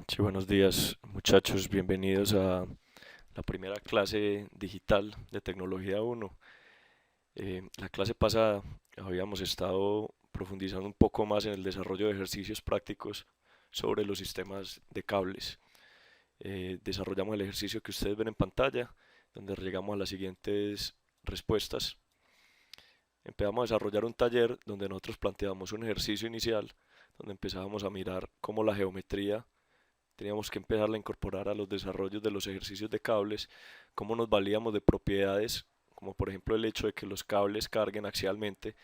Sí, buenos días, muchachos. Bienvenidos a la primera clase digital de Tecnología 1. La clase pasada habíamos estado profundizando un poco más en el desarrollo de ejercicios prácticos sobre los sistemas de cables. Desarrollamos el ejercicio que ustedes ven en pantalla, donde llegamos a las siguientes respuestas. Empezamos a desarrollar un taller donde nosotros planteamos un ejercicio inicial, donde empezábamos a mirar cómo la geometría teníamos que empezar a incorporar a los desarrollos de los ejercicios de cables, cómo nos valíamos de propiedades, como por ejemplo el hecho de que los cables carguen axialmente.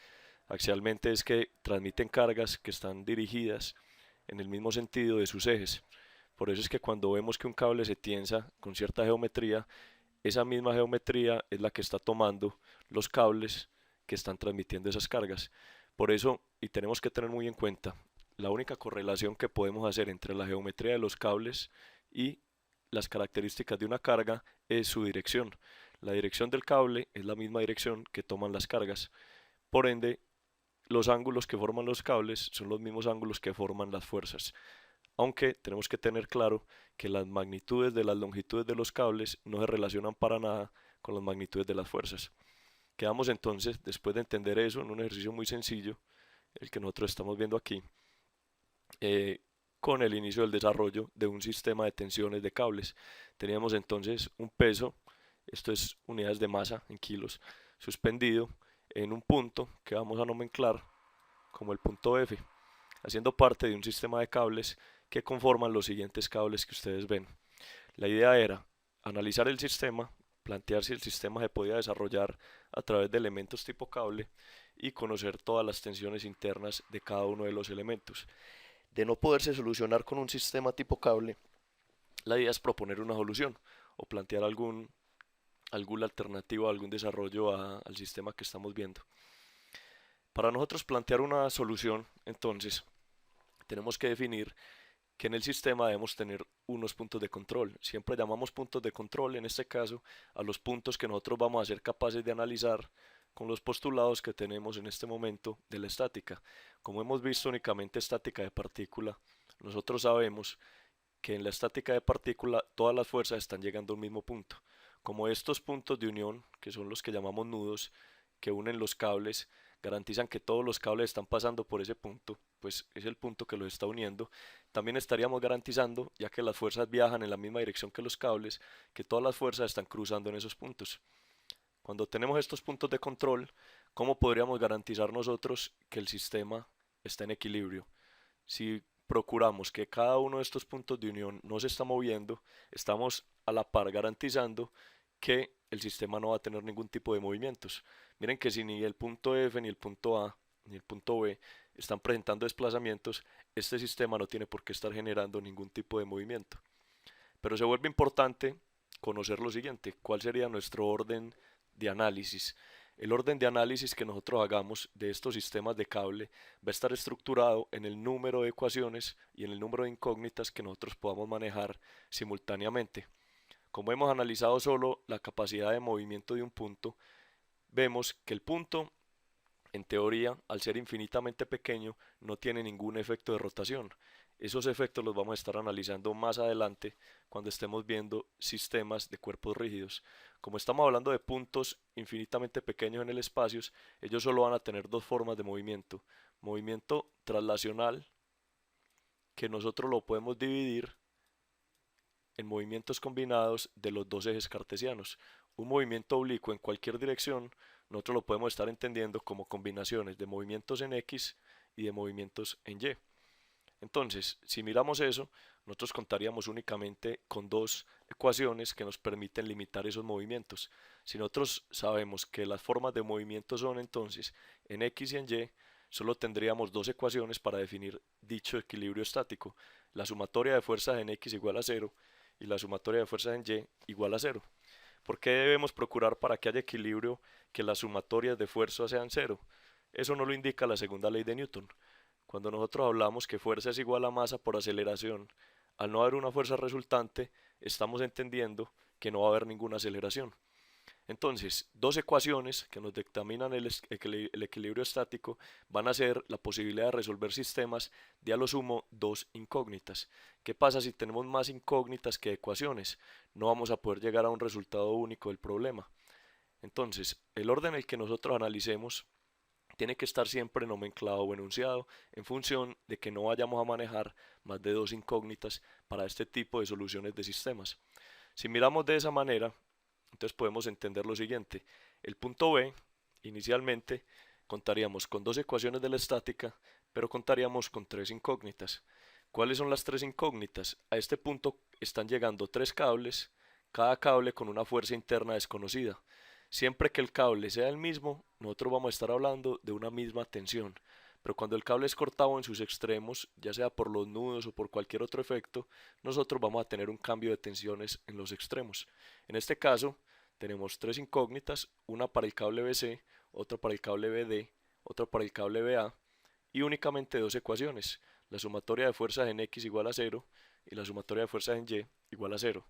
Axialmente es que transmiten cargas que están dirigidas en el mismo sentido de sus ejes. Por eso es que cuando vemos que un cable se tiensa con cierta geometría, esa misma geometría es la que está tomando los cables que están transmitiendo esas cargas. Por eso, y tenemos que tener muy en cuenta, la única correlación que podemos hacer entre la geometría de los cables y las características de una carga es su dirección. La dirección del cable es la misma dirección que toman las cargas. Por ende, los ángulos que forman los cables son los mismos ángulos que forman las fuerzas. Aunque tenemos que tener claro que las magnitudes de las longitudes de los cables no se relacionan para nada con las magnitudes de las fuerzas. Quedamos entonces, después de entender eso, en un ejercicio muy sencillo, el que nosotros estamos viendo aquí, eh, con el inicio del desarrollo de un sistema de tensiones de cables. Teníamos entonces un peso, esto es unidades de masa en kilos, suspendido en un punto que vamos a nomenclar como el punto F, haciendo parte de un sistema de cables que conforman los siguientes cables que ustedes ven. La idea era analizar el sistema, plantear si el sistema se podía desarrollar a través de elementos tipo cable y conocer todas las tensiones internas de cada uno de los elementos. De no poderse solucionar con un sistema tipo cable, la idea es proponer una solución o plantear alguna alternativa, algún desarrollo al sistema que estamos viendo. Para nosotros plantear una solución, entonces, tenemos que definir que en el sistema debemos tener unos puntos de control. Siempre llamamos puntos de control, en este caso, a los puntos que nosotros vamos a ser capaces de analizar con los postulados que tenemos en este momento de la estática. Como hemos visto únicamente estática de partícula, nosotros sabemos que en la estática de partícula todas las fuerzas están llegando a un mismo punto. Como estos puntos de unión, que son los que llamamos nudos, que unen los cables, garantizan que todos los cables están pasando por ese punto, pues es el punto que los está uniendo. También estaríamos garantizando, ya que las fuerzas viajan en la misma dirección que los cables, que todas las fuerzas están cruzando en esos puntos. Cuando tenemos estos puntos de control, ¿cómo podríamos garantizar nosotros que el sistema está en equilibrio? Si procuramos que cada uno de estos puntos de unión no se está moviendo, estamos a la par garantizando que el sistema no va a tener ningún tipo de movimientos. Miren que si ni el punto F, ni el punto A, ni el punto B están presentando desplazamientos, este sistema no tiene por qué estar generando ningún tipo de movimiento. Pero se vuelve importante conocer lo siguiente: ¿cuál sería nuestro orden de análisis? El orden de análisis que nosotros hagamos de estos sistemas de cable va a estar estructurado en el número de ecuaciones y en el número de incógnitas que nosotros podamos manejar simultáneamente. Como hemos analizado solo la capacidad de movimiento de un punto, vemos que el punto, en teoría, al ser infinitamente pequeño, no tiene ningún efecto de rotación. Esos efectos los vamos a estar analizando más adelante cuando estemos viendo sistemas de cuerpos rígidos. Como estamos hablando de puntos infinitamente pequeños en el espacio, ellos solo van a tener dos formas de movimiento. Movimiento traslacional, que nosotros lo podemos dividir en movimientos combinados de los dos ejes cartesianos. Un movimiento oblicuo en cualquier dirección, nosotros lo podemos estar entendiendo como combinaciones de movimientos en X y de movimientos en Y. Entonces, si miramos eso, nosotros contaríamos únicamente con dos ecuaciones que nos permiten limitar esos movimientos. Si nosotros sabemos que las formas de movimiento son entonces en X y en Y, solo tendríamos dos ecuaciones para definir dicho equilibrio estático: la sumatoria de fuerzas en X igual a cero y la sumatoria de fuerzas en Y igual a cero. ¿Por qué debemos procurar, para que haya equilibrio, que las sumatorias de fuerzas sean cero? Eso no lo indica la segunda ley de Newton. Cuando nosotros hablamos que fuerza es igual a masa por aceleración, al no haber una fuerza resultante, estamos entendiendo que no va a haber ninguna aceleración. Entonces, dos ecuaciones que nos dictaminan el equilibrio estático van a ser la posibilidad de resolver sistemas de a lo sumo dos incógnitas. ¿Qué pasa si tenemos más incógnitas que ecuaciones? No vamos a poder llegar a un resultado único del problema. Entonces, el orden en el que nosotros analicemos tiene que estar siempre nomenclado o enunciado en función de que no vayamos a manejar más de dos incógnitas para este tipo de soluciones de sistemas. Si miramos de esa manera, entonces podemos entender lo siguiente. El punto B, inicialmente, contaríamos con dos ecuaciones de la estática, pero contaríamos con tres incógnitas. ¿Cuáles son las tres incógnitas? A este punto están llegando tres cables, cada cable con una fuerza interna desconocida. Siempre que el cable sea el mismo, nosotros vamos a estar hablando de una misma tensión. Pero cuando el cable es cortado en sus extremos, ya sea por los nudos o por cualquier otro efecto, nosotros vamos a tener un cambio de tensiones en los extremos. En este caso, tenemos tres incógnitas, una para el cable BC, otra para el cable BD, otra para el cable BA, y únicamente dos ecuaciones, la sumatoria de fuerzas en X igual a 0 y la sumatoria de fuerzas en Y igual a 0.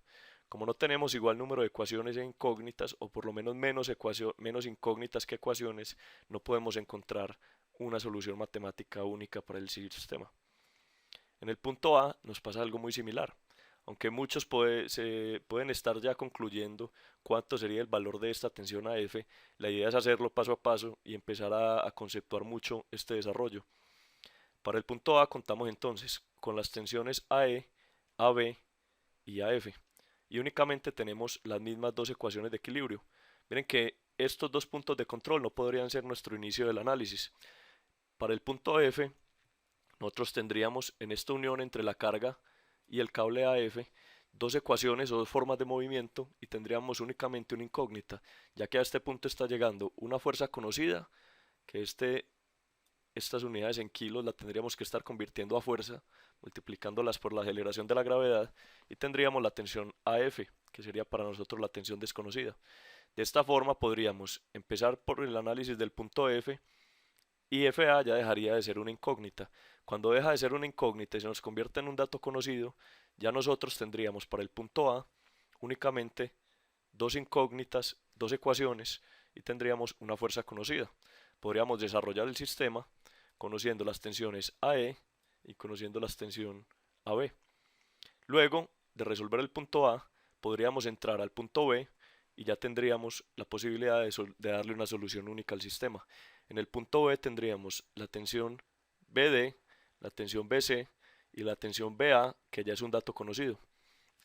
Como no tenemos igual número de ecuaciones e incógnitas, o por lo menos menos incógnitas que ecuaciones, no podemos encontrar una solución matemática única para el sistema. En el punto A nos pasa algo muy similar. Aunque muchos se pueden estar ya concluyendo cuánto sería el valor de esta tensión a F, la idea es hacerlo paso a paso y empezar a conceptuar mucho este desarrollo. Para el punto A contamos entonces con las tensiones AE, AB y AF, y únicamente tenemos las mismas dos ecuaciones de equilibrio. Miren que estos dos puntos de control no podrían ser nuestro inicio del análisis. Para el punto F, nosotros tendríamos en esta unión entre la carga y el cable AF dos ecuaciones o dos formas de movimiento y tendríamos únicamente una incógnita, ya que a este punto está llegando una fuerza conocida, que estas unidades en kilos la tendríamos que estar convirtiendo a fuerza, multiplicándolas por la aceleración de la gravedad, y tendríamos la tensión AF, que sería para nosotros la tensión desconocida. De esta forma podríamos empezar por el análisis del punto F, y FA ya dejaría de ser una incógnita. Cuando deja de ser una incógnita y se nos convierte en un dato conocido, ya nosotros tendríamos para el punto A únicamente dos incógnitas, dos ecuaciones, y tendríamos una fuerza conocida. Podríamos desarrollar el sistema conociendo las tensiones AE y conociendo la tensión AB. Luego de resolver el punto A, podríamos entrar al punto B y ya tendríamos la posibilidad de darle una solución única al sistema. En el punto B tendríamos la tensión BD, la tensión BC y la tensión BA, que ya es un dato conocido.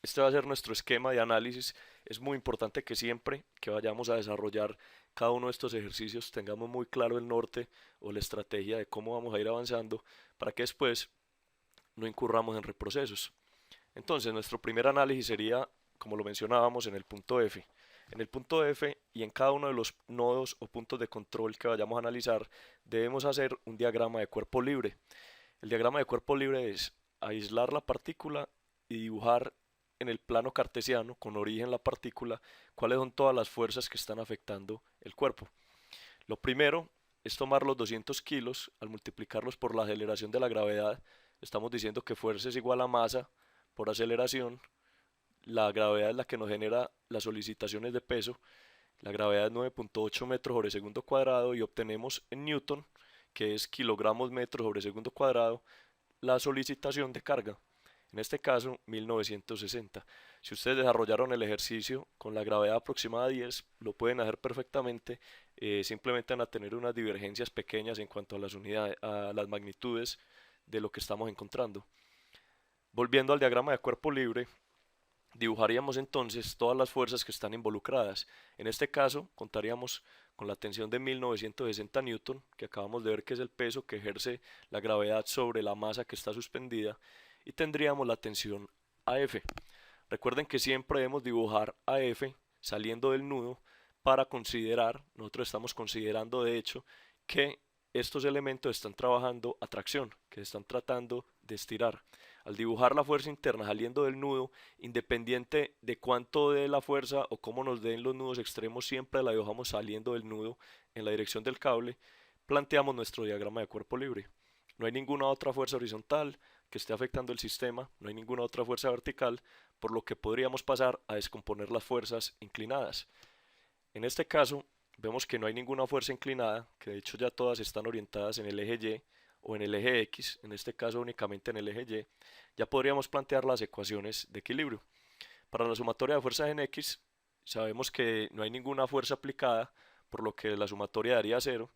Este va a ser nuestro esquema de análisis. Es muy importante que siempre que vayamos a desarrollar cada uno de estos ejercicios tengamos muy claro el norte o la estrategia de cómo vamos a ir avanzando para que después no incurramos en reprocesos. Entonces, nuestro primer análisis sería, como lo mencionábamos, en el punto F. En el punto F y en cada uno de los nodos o puntos de control que vayamos a analizar, debemos hacer un diagrama de cuerpo libre. El diagrama de cuerpo libre es aislar la partícula y dibujar en el plano cartesiano, con origen la partícula, cuáles son todas las fuerzas que están afectando el cuerpo. Lo primero es tomar los 200 kilos, al multiplicarlos por la aceleración de la gravedad, estamos diciendo que fuerza es igual a masa por aceleración. La gravedad es la que nos genera las solicitaciones de peso. La gravedad es 9.8 metros sobre segundo cuadrado y obtenemos en Newton, que es kilogramos metros sobre segundo cuadrado, la solicitación de carga. En este caso, 1960. Si ustedes desarrollaron el ejercicio con la gravedad aproximada a 10, lo pueden hacer perfectamente. Simplemente van a tener unas divergencias pequeñas en cuanto a las unidades, a las magnitudes de lo que estamos encontrando. Volviendo al diagrama de cuerpo libre, dibujaríamos entonces todas las fuerzas que están involucradas. En este caso, contaríamos con la tensión de 1960 Newton, que acabamos de ver que es el peso que ejerce la gravedad sobre la masa que está suspendida, y tendríamos la tensión AF. Recuerden que siempre debemos dibujar AF saliendo del nudo para considerar, nosotros estamos considerando de hecho que estos elementos están trabajando a tracción, que están tratando de estirar. Al dibujar la fuerza interna saliendo del nudo, independiente de cuánto dé la fuerza o cómo nos den los nudos extremos, siempre la dibujamos saliendo del nudo en la dirección del cable, planteamos nuestro diagrama de cuerpo libre. No hay ninguna otra fuerza horizontal que esté afectando el sistema, no hay ninguna otra fuerza vertical, por lo que podríamos pasar a descomponer las fuerzas inclinadas. En este caso, vemos que no hay ninguna fuerza inclinada, que de hecho ya todas están orientadas en el eje Y o en el eje X, en este caso únicamente en el eje Y. Ya podríamos plantear las ecuaciones de equilibrio. Para la sumatoria de fuerzas en X, sabemos que no hay ninguna fuerza aplicada, por lo que la sumatoria daría cero.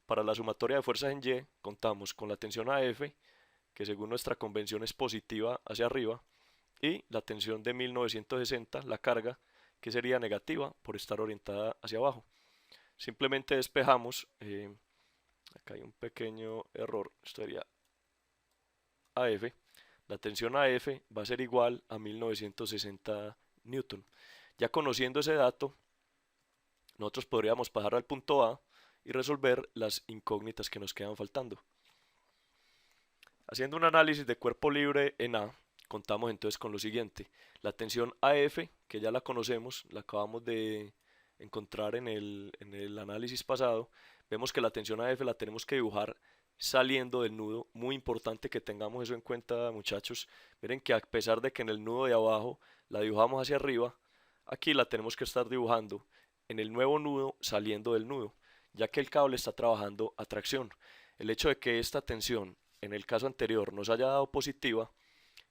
Para la sumatoria de fuerzas en Y, contamos con la tensión AF, que según nuestra convención es positiva hacia arriba, y la tensión de 1960, la carga, que sería negativa por estar orientada hacia abajo. Simplemente despejamos, acá hay un pequeño error, esto sería AF, la tensión AF va a ser igual a 1960 newton. Ya conociendo ese dato, nosotros podríamos pasar al punto A y resolver las incógnitas que nos quedan faltando. Haciendo un análisis de cuerpo libre en A, contamos entonces con lo siguiente. La tensión AF, que ya la conocemos, la acabamos de encontrar en el análisis pasado, vemos que la tensión AF la tenemos que dibujar saliendo del nudo. Muy importante que tengamos eso en cuenta, muchachos. Miren que a pesar de que en el nudo de abajo la dibujamos hacia arriba, aquí la tenemos que estar dibujando en el nuevo nudo saliendo del nudo, ya que el cable está trabajando a tracción. El hecho de que esta tensión en el caso anterior nos haya dado positiva,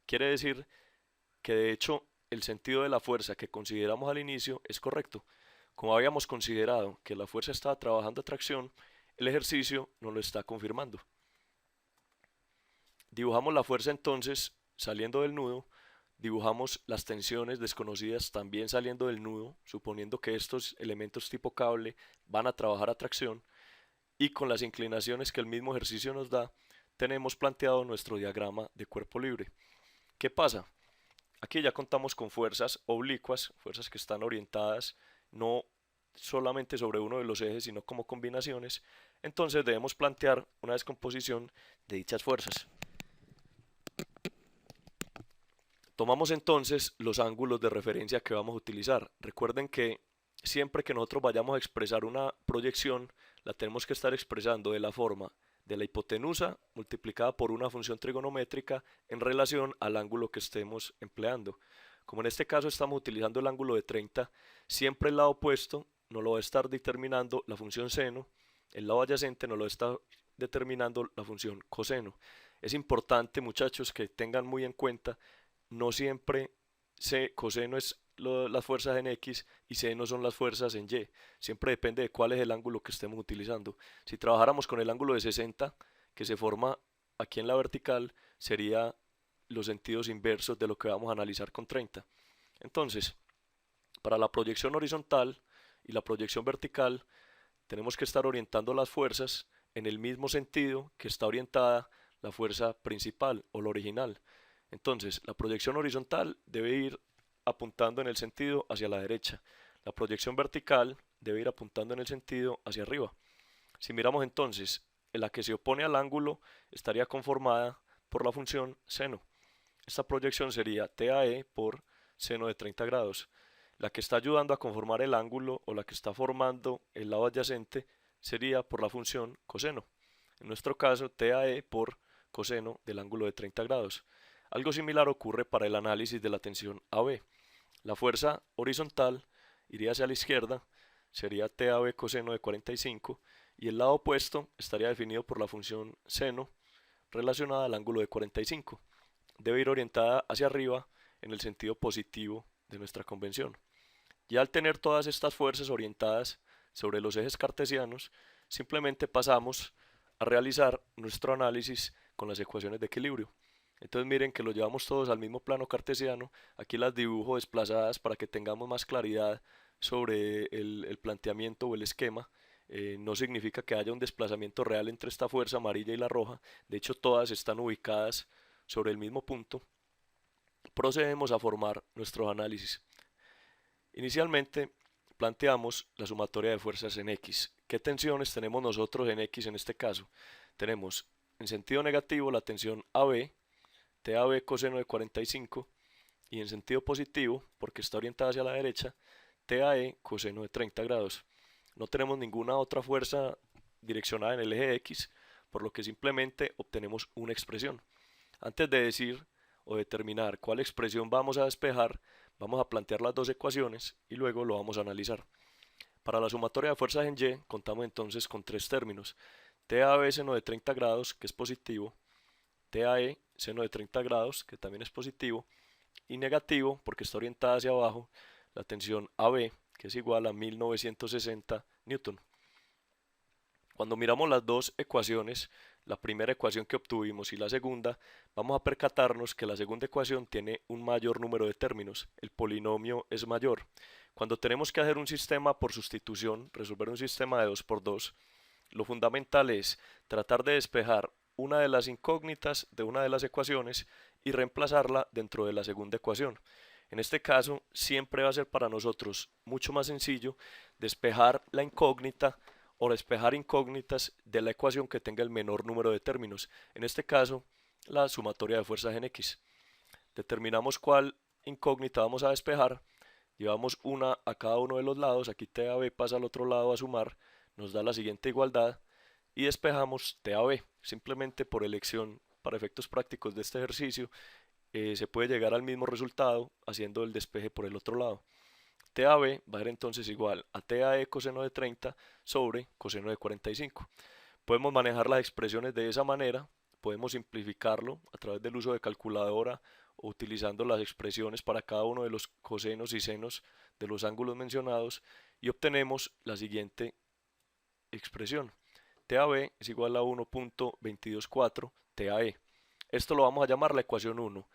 quiere decir que de hecho el sentido de la fuerza que consideramos al inicio es correcto. Como habíamos considerado que la fuerza estaba trabajando a tracción, el ejercicio nos lo está confirmando. Dibujamos la fuerza entonces saliendo del nudo, dibujamos las tensiones desconocidas también saliendo del nudo, suponiendo que estos elementos tipo cable van a trabajar a tracción, y con las inclinaciones que el mismo ejercicio nos da, tenemos planteado nuestro diagrama de cuerpo libre. ¿Qué pasa? Aquí ya contamos con fuerzas oblicuas, fuerzas que están orientadas no solamente sobre uno de los ejes, sino como combinaciones. Entonces debemos plantear una descomposición de dichas fuerzas. Tomamos entonces los ángulos de referencia que vamos a utilizar. Recuerden que siempre que nosotros vayamos a expresar una proyección, la tenemos que estar expresando de la forma de la hipotenusa multiplicada por una función trigonométrica en relación al ángulo que estemos empleando. Como en este caso estamos utilizando el ángulo de 30, siempre el lado opuesto nos lo va a estar determinando la función seno, el lado adyacente nos lo está determinando la función coseno. Es importante, muchachos, que tengan muy en cuenta, no siempre coseno es las fuerzas en X y seno son las fuerzas en Y. Siempre depende de cuál es el ángulo que estemos utilizando. Si trabajáramos con el ángulo de 60 que se forma aquí en la vertical, sería los sentidos inversos de lo que vamos a analizar con 30. Entonces, para la proyección horizontal y la proyección vertical, tenemos que estar orientando las fuerzas en el mismo sentido que está orientada la fuerza principal o la original. Entonces, la proyección horizontal debe ir apuntando en el sentido hacia la derecha. La proyección vertical debe ir apuntando en el sentido hacia arriba. Si miramos entonces, la que se opone al ángulo estaría conformada por la función seno. Esta proyección sería TAE por seno de 30 grados. La que está ayudando a conformar el ángulo o la que está formando el lado adyacente sería por la función coseno. En nuestro caso, TAE por coseno del ángulo de 30 grados. Algo similar ocurre para el análisis de la tensión AB. La fuerza horizontal iría hacia la izquierda, sería TAB coseno de 45, y el lado opuesto estaría definido por la función seno relacionada al ángulo de 45. Debe ir orientada hacia arriba en el sentido positivo de nuestra convención. Ya al tener todas estas fuerzas orientadas sobre los ejes cartesianos, simplemente pasamos a realizar nuestro análisis con las ecuaciones de equilibrio. Entonces miren que lo llevamos todos al mismo plano cartesiano, aquí las dibujo desplazadas para que tengamos más claridad sobre el planteamiento o el esquema. No significa que haya un desplazamiento real entre esta fuerza amarilla y la roja, de hecho todas están ubicadas sobre el mismo punto. Procedemos a formar nuestro análisis. Inicialmente planteamos la sumatoria de fuerzas en X. ¿Qué tensiones tenemos nosotros en X en este caso? Tenemos en sentido negativo la tensión AB, TAB coseno de 45, y en sentido positivo, porque está orientada hacia la derecha, TAE coseno de 30 grados. No tenemos ninguna otra fuerza direccionada en el eje X, por lo que simplemente obtenemos una expresión. Antes de decir o determinar cuál expresión vamos a despejar, vamos a plantear las dos ecuaciones y luego lo vamos a analizar. Para la sumatoria de fuerzas en Y contamos entonces con tres términos. TAB seno de 30 grados, que es positivo, TAE seno de 30 grados, que también es positivo, y negativo, porque está orientada hacia abajo, la tensión AB, que es igual a 1960 newton. Cuando miramos las dos ecuaciones, la primera ecuación que obtuvimos y la segunda, vamos a percatarnos que la segunda ecuación tiene un mayor número de términos, el polinomio es mayor. Cuando tenemos que hacer un sistema por sustitución, resolver un sistema de 2 por 2, lo fundamental es tratar de despejar una de las incógnitas de una de las ecuaciones y reemplazarla dentro de la segunda ecuación. En este caso, siempre va a ser para nosotros mucho más sencillo despejar la incógnita o despejar incógnitas de la ecuación que tenga el menor número de términos. En este caso, la sumatoria de fuerzas en X. Determinamos cuál incógnita vamos a despejar, llevamos una a cada uno de los lados, aquí TAB pasa al otro lado a sumar, nos da la siguiente igualdad y despejamos TAB. Simplemente por elección, para efectos prácticos de este ejercicio, se puede llegar al mismo resultado haciendo el despeje por el otro lado. TAB va a ser entonces igual a TAE coseno de 30 sobre coseno de 45. Podemos manejar las expresiones de esa manera, podemos simplificarlo a través del uso de calculadora o utilizando las expresiones para cada uno de los cosenos y senos de los ángulos mencionados y obtenemos la siguiente expresión. TAB es igual a 1.224 TAE. Esto lo vamos a llamar la ecuación 1.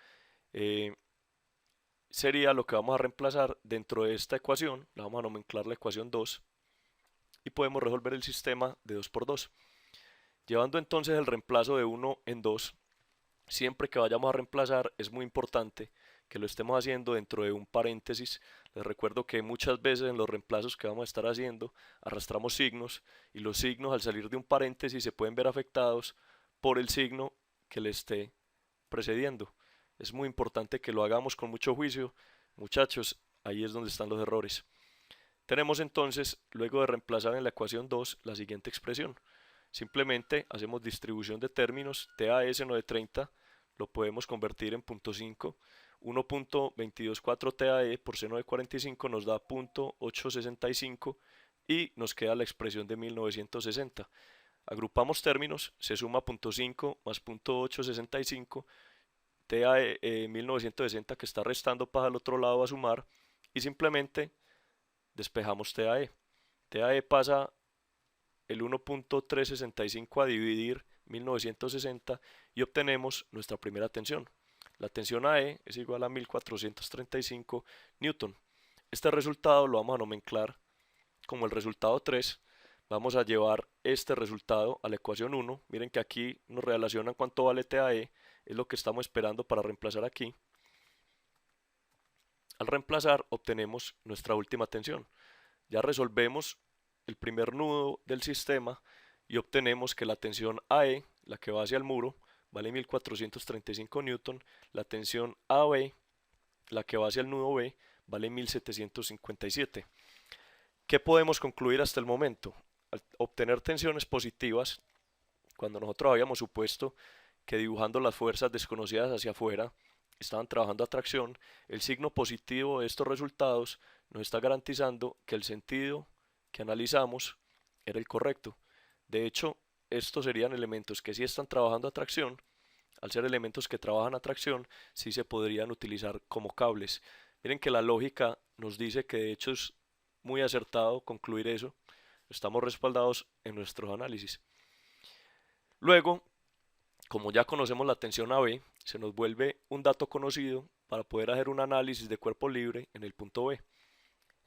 Sería lo que vamos a reemplazar dentro de esta ecuación, la vamos a nomenclar la ecuación 2 y podemos resolver el sistema de 2 por 2. Llevando entonces el reemplazo de 1 en 2, siempre que vayamos a reemplazar es muy importante que lo estemos haciendo dentro de un paréntesis. Les recuerdo que muchas veces en los reemplazos que vamos a estar haciendo arrastramos signos y los signos al salir de un paréntesis se pueden ver afectados por el signo que le esté precediendo. Es muy importante que lo hagamos con mucho juicio, muchachos, ahí es donde están los errores. Tenemos entonces, luego de reemplazar en la ecuación 2, la siguiente expresión. Simplemente hacemos distribución de términos, TAE seno de 30, lo podemos convertir en 0.5, 1.224 TAE por seno de 45 nos da 0.865 y nos queda la expresión de 1960. Agrupamos términos, se suma 0.5 más 0.865, TAE 1960 que está restando pasa al otro lado a sumar y simplemente despejamos TAE. TAE pasa el 1.365 a dividir 1960 y obtenemos nuestra primera tensión. La tensión AE es igual a 1435 newton. Este resultado lo vamos a nomenclar como el resultado 3. Vamos a llevar este resultado a la ecuación 1. Miren que aquí nos relacionan cuánto vale TAE, es lo que estamos esperando para reemplazar aquí. Al reemplazar obtenemos nuestra última tensión. Ya resolvemos el primer nudo del sistema y obtenemos que la tensión AE, la que va hacia el muro, vale 1435 newton, la tensión AB, la que va hacia el nudo B, vale 1757. ¿Qué podemos concluir hasta el momento? Al obtener tensiones positivas, cuando nosotros habíamos supuesto que dibujando las fuerzas desconocidas hacia afuera estaban trabajando a tracción, el signo positivo de estos resultados nos está garantizando que el sentido que analizamos era el correcto. De hecho, estos serían elementos que sí están trabajando a tracción. Al ser elementos que trabajan a tracción, sí se podrían utilizar como cables. Miren que la lógica nos dice que de hecho es muy acertado concluir eso. Estamos respaldados en nuestros análisis. Luego, como ya conocemos la tensión AB, se nos vuelve un dato conocido para poder hacer un análisis de cuerpo libre en el punto B.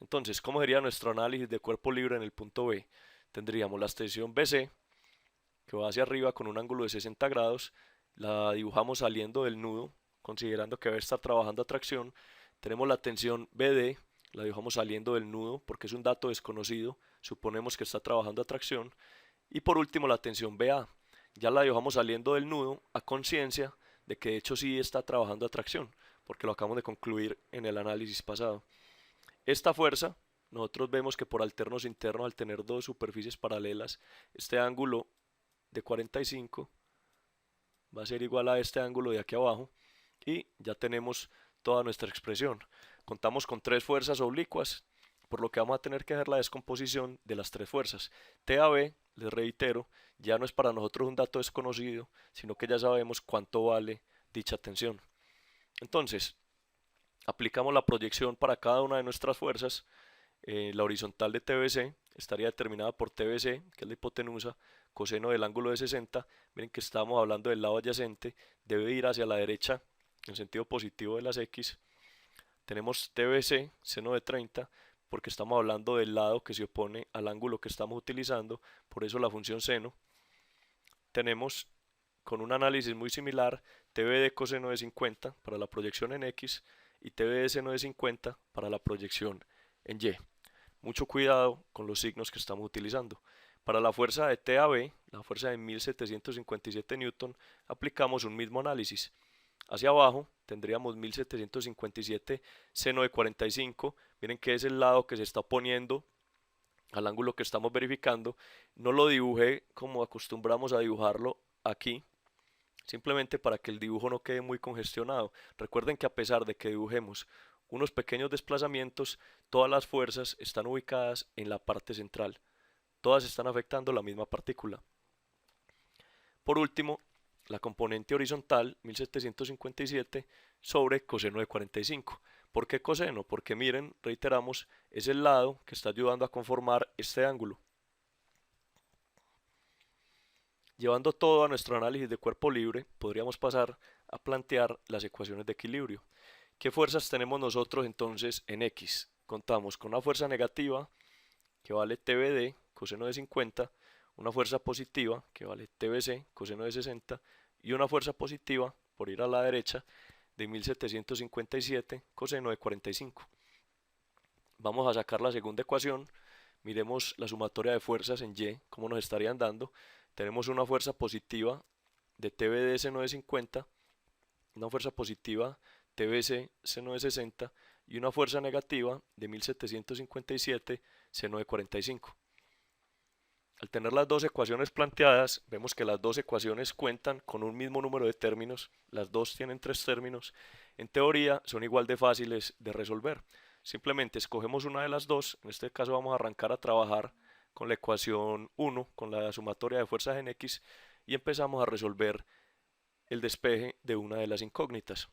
Entonces, ¿cómo sería nuestro análisis de cuerpo libre en el punto B? Tendríamos la tensión BC, que va hacia arriba con un ángulo de 60 grados, la dibujamos saliendo del nudo, considerando que va a estar trabajando a tracción. Tenemos la tensión BD, la dibujamos saliendo del nudo porque es un dato desconocido, suponemos que está trabajando a tracción. Y por último la tensión BA, ya la dibujamos saliendo del nudo a conciencia de que de hecho sí está trabajando a tracción, porque lo acabamos de concluir en el análisis pasado. Esta fuerza, nosotros vemos que por alternos internos, al tener dos superficies paralelas, este ángulo de 45 va a ser igual a este ángulo de aquí abajo y ya tenemos toda nuestra expresión. Contamos con tres fuerzas oblicuas, por lo que vamos a tener que hacer la descomposición de las tres fuerzas. TAB, les reitero, ya no es para nosotros un dato desconocido, sino que ya sabemos cuánto vale dicha tensión. Entonces, aplicamos la proyección para cada una de nuestras fuerzas. La horizontal de TBC estaría determinada por TBC, que es la hipotenusa, coseno del ángulo de 60. Miren que estamos hablando del lado adyacente, debe ir hacia la derecha en sentido positivo de las X. Tenemos TBC, seno de 30, porque estamos hablando del lado que se opone al ángulo que estamos utilizando, por eso la función seno. Tenemos, con un análisis muy similar, TB de coseno de 50 para la proyección en X y TB de seno de 50 para la proyección en Y. Mucho cuidado con los signos que estamos utilizando. Para la fuerza de TAB, la fuerza de 1757 Newton, aplicamos un mismo análisis. Hacia abajo tendríamos 1757 seno de 45. Miren que es el lado que se está oponiendo al ángulo que estamos verificando. No lo dibujé como acostumbramos a dibujarlo aquí, simplemente para que el dibujo no quede muy congestionado. Recuerden que a pesar de que dibujemos unos pequeños desplazamientos, todas las fuerzas están ubicadas en la parte central. Todas están afectando la misma partícula. Por último, la componente horizontal, 1757, sobre coseno de 45. ¿Por qué coseno? Porque miren, reiteramos, es el lado que está ayudando a conformar este ángulo. Llevando todo a nuestro análisis de cuerpo libre, podríamos pasar a plantear las ecuaciones de equilibrio. ¿Qué fuerzas tenemos nosotros entonces en X? Contamos con una fuerza negativa que vale TBD, coseno de 50, una fuerza positiva que vale TBC, coseno de 60, y una fuerza positiva, por ir a la derecha, de 1757, coseno de 45. Vamos a sacar la segunda ecuación, miremos la sumatoria de fuerzas en Y, cómo nos estarían dando. Tenemos una fuerza positiva de TBD seno de 50, una fuerza positiva TBC seno de 60 y una fuerza negativa de 1757 seno de 45. Al tener las dos ecuaciones planteadas, vemos que las dos ecuaciones cuentan con un mismo número de términos, las dos tienen 3 términos, en teoría son igual de fáciles de resolver. Simplemente escogemos una de las dos, en este caso vamos a arrancar a trabajar con la ecuación 1, con la sumatoria de fuerzas en X, y empezamos a resolver el despeje de una de las incógnitas.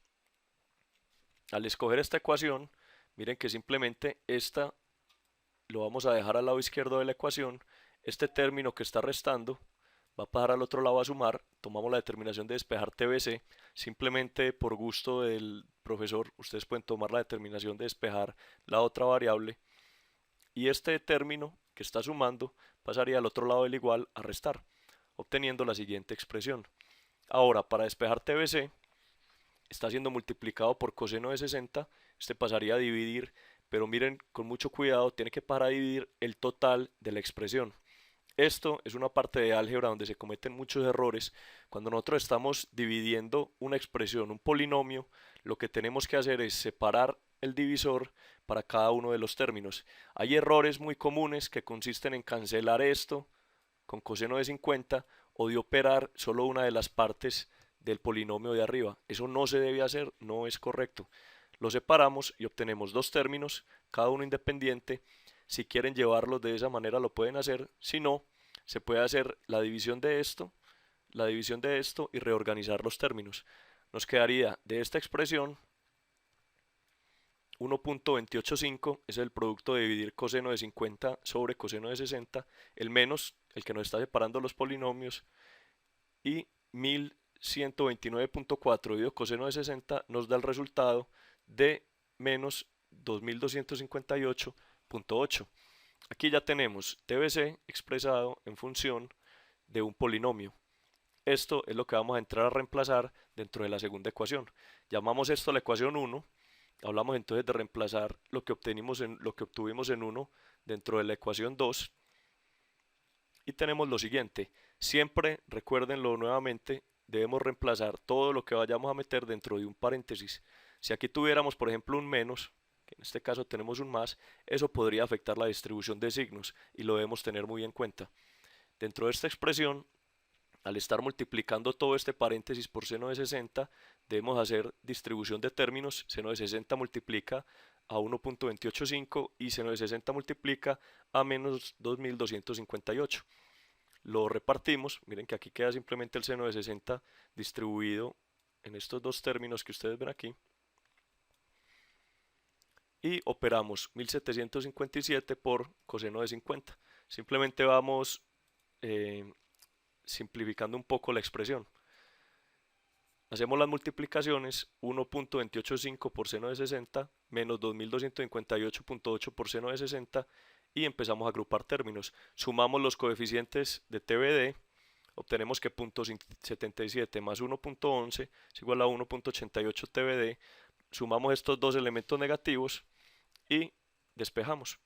Al escoger esta ecuación, miren que simplemente esta lo vamos a dejar al lado izquierdo de la ecuación. Este término que está restando va a pasar al otro lado a sumar. Tomamos la determinación de despejar TBC. Simplemente por gusto del profesor, ustedes pueden tomar la determinación de despejar la otra variable. Y este término que está sumando pasaría al otro lado del igual a restar, obteniendo la siguiente expresión. Ahora, para despejar TBC, está siendo multiplicado por coseno de 60. Este pasaría a dividir, pero miren, con mucho cuidado, tiene que pasar a dividir el total de la expresión. Esto es una parte de álgebra donde se cometen muchos errores. Cuando nosotros estamos dividiendo una expresión, un polinomio, lo que tenemos que hacer es separar el divisor para cada uno de los términos. Hay errores muy comunes que consisten en cancelar esto con coseno de 50 o de operar solo una de las partes del polinomio de arriba. Eso no se debe hacer, no es correcto. Lo separamos y obtenemos dos términos, cada uno independiente. Si quieren llevarlos de esa manera lo pueden hacer, si no, se puede hacer la división de esto y reorganizar los términos. Nos quedaría de esta expresión 1.285 es el producto de dividir coseno de 50 sobre coseno de 60, el menos, el que nos está separando los polinomios, y 1129.4 dividido coseno de 60 nos da el resultado de menos 2258.8. Aquí ya tenemos TBC expresado en función de un polinomio. Esto es lo que vamos a entrar a reemplazar dentro de la segunda ecuación. Llamamos esto la ecuación 1. Hablamos entonces de reemplazar lo que obtuvimos en 1 dentro de la ecuación 2. Y tenemos lo siguiente. Siempre, recuérdenlo nuevamente, debemos reemplazar todo lo que vayamos a meter dentro de un paréntesis. Si aquí tuviéramos, por ejemplo, un menos, que en este caso tenemos un más, eso podría afectar la distribución de signos y lo debemos tener muy en cuenta. Dentro de esta expresión, al estar multiplicando todo este paréntesis por seno de 60, debemos hacer distribución de términos. Seno de 60 multiplica a 1.285 y seno de 60 multiplica a menos 2258. Lo repartimos, miren que aquí queda simplemente el seno de 60 distribuido en estos dos términos que ustedes ven aquí. Y operamos 1757 por coseno de 50. Simplemente vamos simplificando un poco la expresión. Hacemos las multiplicaciones, 1.285 por seno de 60 menos 2258.8 por seno de 60 y empezamos a agrupar términos. Sumamos los coeficientes de TBD, obtenemos que 0.77 más 1.11 es igual a 1.88 TBD. Sumamos estos dos elementos negativos y despejamos.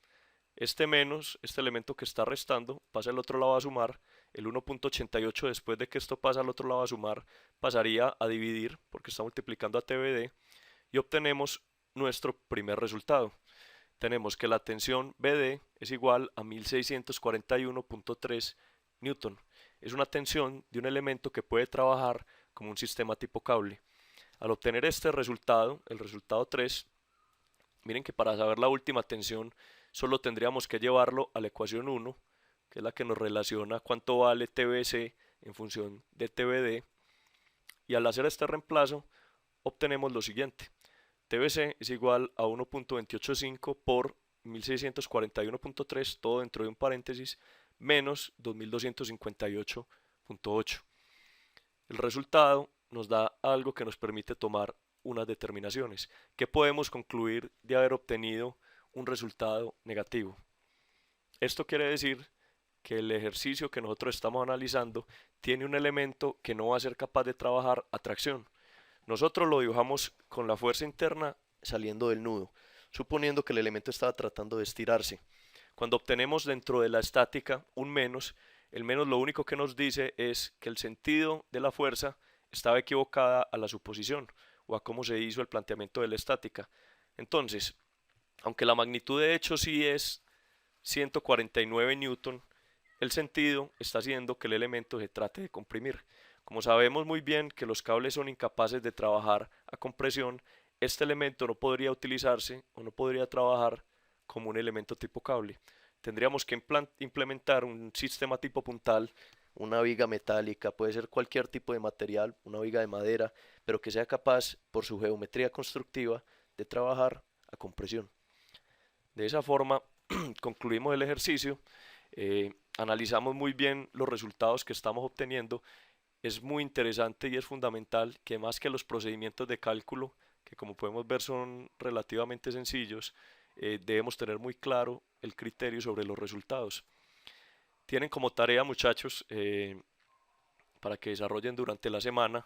Este menos, este elemento que está restando, pasa al otro lado a sumar. El 1.88 después de que esto pasa al otro lado a sumar, pasaría a dividir porque está multiplicando a TBD y obtenemos nuestro primer resultado. Tenemos que la tensión BD es igual a 1641.3 Newton. Es una tensión de un elemento que puede trabajar como un sistema tipo cable. Al obtener este resultado, el resultado 3, miren que para saber la última tensión solo tendríamos que llevarlo a la ecuación 1, que es la que nos relaciona cuánto vale TBC en función de TBD. Y al hacer este reemplazo, obtenemos lo siguiente. TBC es igual a 1.285 por 1641.3, todo dentro de un paréntesis, menos 2258.8. El resultado nos da algo que nos permite tomar unas determinaciones. ¿Qué podemos concluir de haber obtenido un resultado negativo? Esto quiere decir que el ejercicio que nosotros estamos analizando tiene un elemento que no va a ser capaz de trabajar a tracción. Nosotros lo dibujamos con la fuerza interna saliendo del nudo, suponiendo que el elemento estaba tratando de estirarse. Cuando obtenemos dentro de la estática un menos, el menos lo único que nos dice es que el sentido de la fuerza estaba equivocada a la suposición o a cómo se hizo el planteamiento de la estática. Entonces, aunque la magnitud de hecho sí es 149 newton, el sentido está haciendo que el elemento se trate de comprimir. Como sabemos muy bien que los cables son incapaces de trabajar a compresión, este elemento no podría utilizarse o no podría trabajar como un elemento tipo cable. Tendríamos que implementar un sistema tipo puntal, una viga metálica, puede ser cualquier tipo de material, una viga de madera, pero que sea capaz, por su geometría constructiva, de trabajar a compresión. De esa forma, concluimos el ejercicio, analizamos muy bien los resultados que estamos obteniendo. Es muy interesante y es fundamental que más que los procedimientos de cálculo, que como podemos ver son relativamente sencillos, debemos tener muy claro el criterio sobre los resultados. Tienen como tarea, muchachos, para que desarrollen durante la semana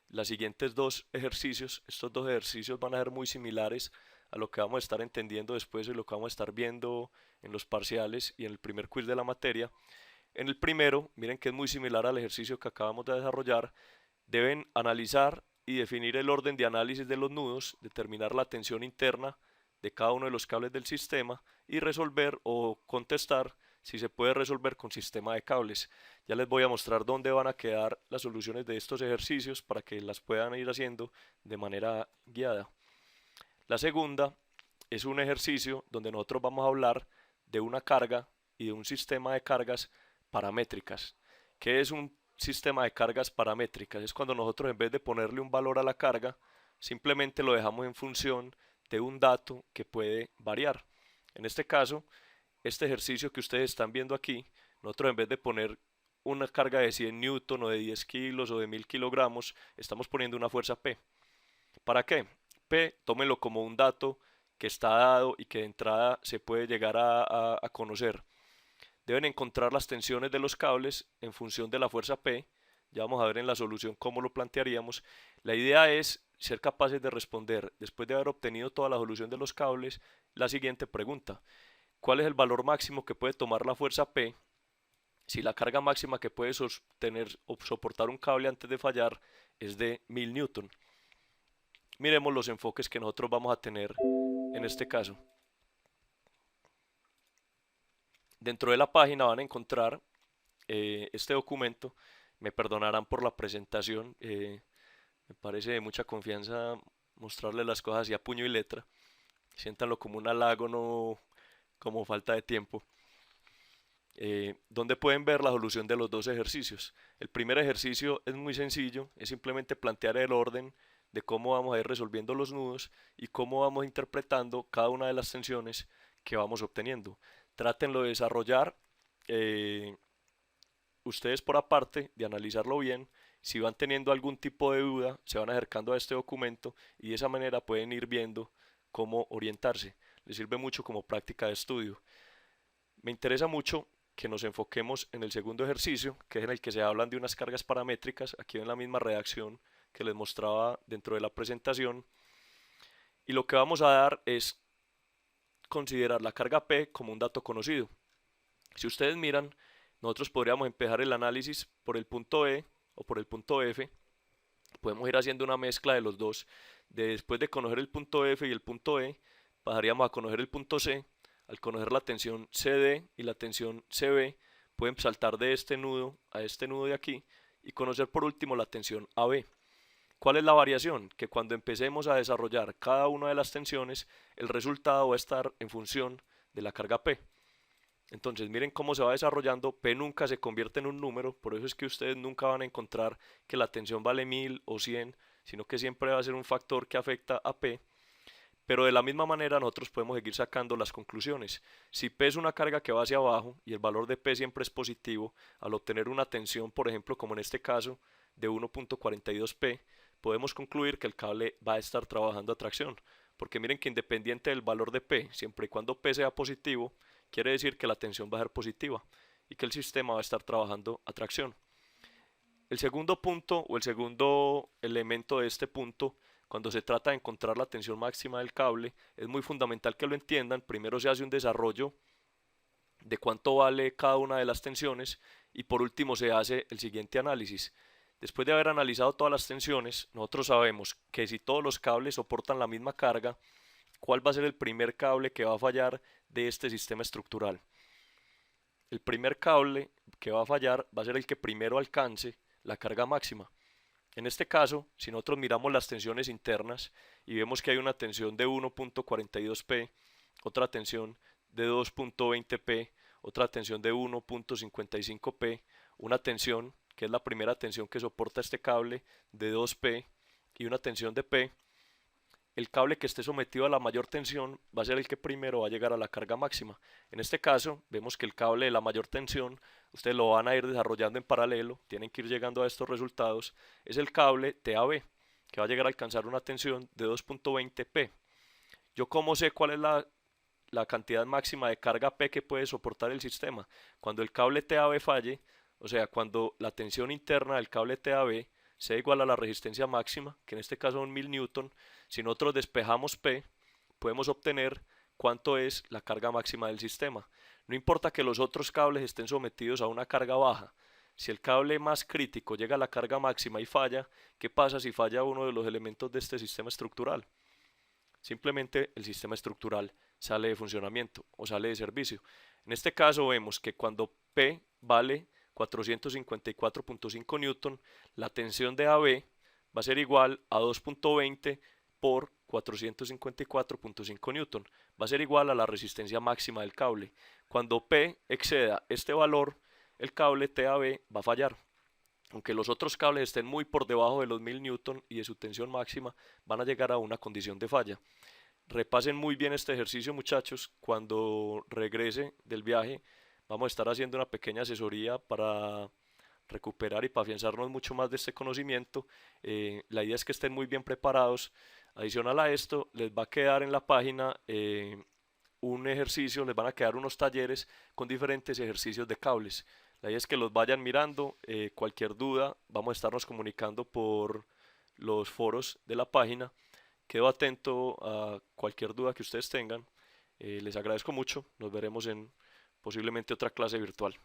los siguientes dos ejercicios. Estos dos ejercicios van a ser muy similares a lo que vamos a estar entendiendo después y lo que vamos a estar viendo en los parciales y en el primer quiz de la materia. En el primero, miren que es muy similar al ejercicio que acabamos de desarrollar. Deben analizar y definir el orden de análisis de los nudos, determinar la tensión interna de cada uno de los cables del sistema y resolver o contestar si se puede resolver con sistema de cables. Ya les voy a mostrar dónde van a quedar las soluciones de estos ejercicios para que las puedan ir haciendo de manera guiada. La segunda es un ejercicio donde nosotros vamos a hablar de una carga y de un sistema de cargas paramétricas. ¿Qué es un sistema de cargas paramétricas? Es cuando nosotros en vez de ponerle un valor a la carga, simplemente lo dejamos en función de un dato que puede variar. En este caso, este ejercicio que ustedes están viendo aquí, nosotros en vez de poner una carga de 100 newton o de 10 kilos o de 1000 kilogramos, estamos poniendo una fuerza P. ¿Para qué? P, tómenlo como un dato que está dado y que de entrada se puede llegar a conocer. Deben encontrar las tensiones de los cables en función de la fuerza P. Ya vamos a ver en la solución cómo lo plantearíamos. La idea es ser capaces de responder, después de haber obtenido toda la solución de los cables, la siguiente pregunta. ¿Cuál es el valor máximo que puede tomar la fuerza P si la carga máxima que puede sostener o soportar un cable antes de fallar es de 1000 newton? Miremos los enfoques que nosotros vamos a tener en este caso. Dentro de la página van a encontrar este documento. Me perdonarán por la presentación, me parece de mucha confianza mostrarles las cosas así a puño y letra. siéntanlo como un halago, no como falta de tiempo. Donde pueden ver la solución de los dos ejercicios. El primer ejercicio es muy sencillo, es simplemente plantear el orden de cómo vamos a ir resolviendo los nudos y cómo vamos interpretando cada una de las tensiones que vamos obteniendo. Trátenlo de desarrollar eh, ustedes por aparte, de analizarlo bien. Si van teniendo algún tipo de duda, se van acercando a este documento y de esa manera pueden ir viendo cómo orientarse. Les sirve mucho como práctica de estudio. Me interesa mucho que nos enfoquemos en el segundo ejercicio, que es en el que se hablan de unas cargas paramétricas. Aquí ven la misma redacción que les mostraba dentro de la presentación. Y lo que vamos a dar es considerar la carga P como un dato conocido. Si ustedes miran, nosotros podríamos empezar el análisis por el punto E o por el punto F. Podemos ir haciendo una mezcla de los dos. Después de conocer el punto F y el punto E, pasaríamos a conocer el punto C. Al conocer la tensión CD y la tensión CB, pueden saltar de este nudo a este nudo de aquí y conocer por último la tensión AB. ¿Cuál es la variación? Que cuando empecemos a desarrollar cada una de las tensiones, el resultado va a estar en función de la carga P. Entonces miren cómo se va desarrollando, P nunca se convierte en un número, por eso es que ustedes nunca van a encontrar que la tensión vale 1000 o 100, sino que siempre va a ser un factor que afecta a P. Pero de la misma manera nosotros podemos seguir sacando las conclusiones. Si P es una carga que va hacia abajo y el valor de P siempre es positivo, al obtener una tensión, por ejemplo, como en este caso, de 1.42 P, podemos concluir que el cable va a estar trabajando a tracción. Porque miren que independiente del valor de P, siempre y cuando P sea positivo, quiere decir que la tensión va a ser positiva y que el sistema va a estar trabajando a tracción. El segundo punto o el segundo elemento de este punto, cuando se trata de encontrar la tensión máxima del cable, es muy fundamental que lo entiendan. Primero se hace un desarrollo de cuánto vale cada una de las tensiones y por último se hace el siguiente análisis. Después de haber analizado todas las tensiones, nosotros sabemos que si todos los cables soportan la misma carga, ¿cuál va a ser el primer cable que va a fallar de este sistema estructural? El primer cable que va a fallar va a ser el que primero alcance la carga máxima. En este caso, si nosotros miramos las tensiones internas y vemos que hay una tensión de 1.42 P, otra tensión de 2.20 P, otra tensión de 1.55 P, una tensión que es la primera tensión que soporta este cable de 2 P y una tensión de P, el cable que esté sometido a la mayor tensión va a ser el que primero va a llegar a la carga máxima. En este caso, vemos que el cable de la mayor tensión, ustedes lo van a ir desarrollando en paralelo, tienen que ir llegando a estos resultados, es el cable TAB, que va a llegar a alcanzar una tensión de 2.20 P. ¿Yo cómo sé cuál es la cantidad máxima de carga P que puede soportar el sistema? Cuando el cable TAB falle, o sea, cuando la tensión interna del cable TAB sea igual a la resistencia máxima, que en este caso son 1000 newton, si nosotros despejamos P, podemos obtener cuánto es la carga máxima del sistema. No importa que los otros cables estén sometidos a una carga baja. Si el cable más crítico llega a la carga máxima y falla, ¿qué pasa si falla uno de los elementos de este sistema estructural? Simplemente el sistema estructural sale de funcionamiento o sale de servicio. En este caso vemos que cuando P vale 454.5 newton, la tensión de AB va a ser igual a 2.20 por 454.5 newton. Va a ser igual a la resistencia máxima del cable. Cuando P exceda este valor, el cable TAB va a fallar. Aunque los otros cables estén muy por debajo de los 1000 newton y de su tensión máxima, van a llegar a una condición de falla. Repasen muy bien este ejercicio, muchachos. Cuando regrese del viaje, vamos a estar haciendo una pequeña asesoría para recuperar y para afianzarnos mucho más de este conocimiento. La idea es que estén muy bien preparados. Adicional a esto, les va a quedar en la página un ejercicio, les van a quedar unos talleres con diferentes ejercicios de cables. La idea es que los vayan mirando. Cualquier duda, vamos a estarnos comunicando por los foros de la página. Quedo atento a cualquier duda que ustedes tengan. Les agradezco mucho. Nos veremos en posiblemente otra clase virtual.